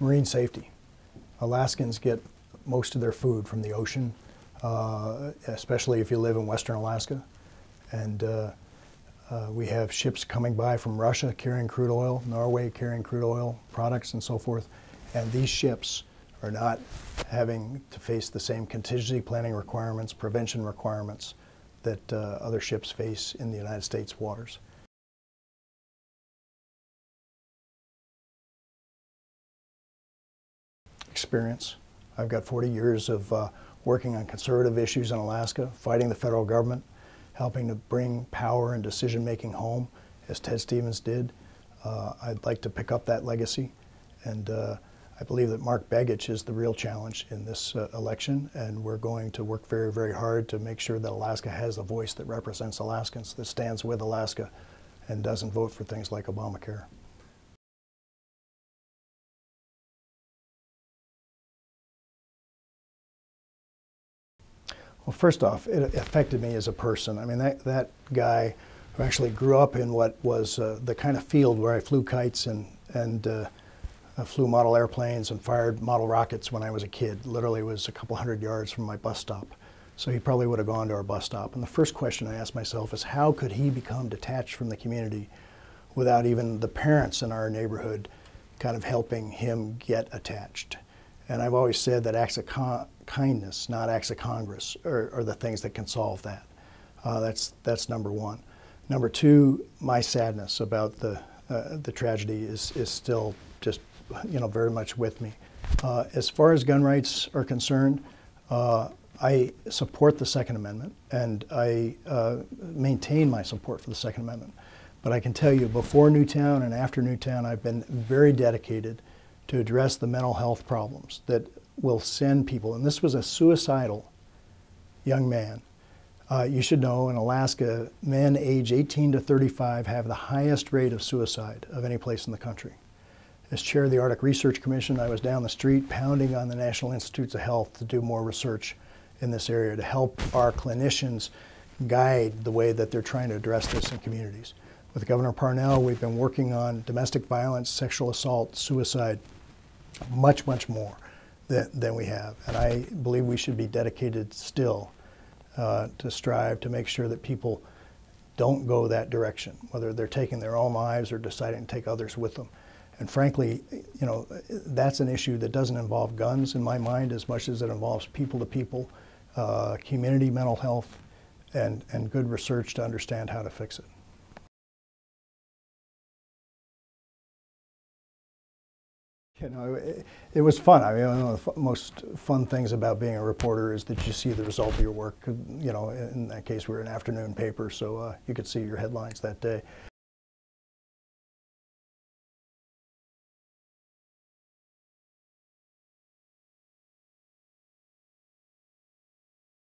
Marine safety. Alaskans get most of their food from the ocean, especially if you live in western Alaska. And we have ships coming by from Russia carrying crude oil, Norway carrying crude oil products and so forth. And these ships are not having to face the same contingency planning requirements, prevention requirements that other ships face in the United States waters. Experience. I've got 40 years of working on conservative issues in Alaska, fighting the federal government, helping to bring power and decision-making home, as Ted Stevens did. I'd like to pick up that legacy, and I believe that Mark Begich is the real challenge in this election, and we're going to work very, very hard to make sure that Alaska has a voice that represents Alaskans, that stands with Alaska, and doesn't vote for things like Obamacare. Well, first off, it affected me as a person. I mean, that guy who actually grew up in what was the kind of field where I flew kites and flew model airplanes and fired model rockets when I was a kid. Literally was a couple hundred yards from my bus stop. So he probably would have gone to our bus stop. And the first question I asked myself is, how could he become detached from the community without even the parents in our neighborhood kind of helping him get attached? And I've always said that acts of kindness, not acts of Congress, are the things that can solve that. That's number one. Number two, my sadness about the tragedy is still just, very much with me. As far as gun rights are concerned, I support the Second Amendment, and I maintain my support for the Second Amendment. But I can tell you, before Newtown and after Newtown, I've been very dedicated to address the mental health problems that will send people, and this was a suicidal young man. You should know in Alaska, men age 18 to 35 have the highest rate of suicide of any place in the country. As chair of the Arctic Research Commission, I was down the street pounding on the National Institutes of Health to do more research in this area to help our clinicians guide the way that they're trying to address this in communities. With Governor Parnell, we've been working on domestic violence, sexual assault, suicide, much, much more than we have. And I believe we should be dedicated still to strive to make sure that people don't go that direction, whether they're taking their own lives or deciding to take others with them. And frankly, that's an issue that doesn't involve guns in my mind as much as it involves people-to-people, community mental health, and good research to understand how to fix it. It was fun. I mean, one of the most fun things about being a reporter is that you see the result of your work. In that case, we were an afternoon paper, so you could see your headlines that day.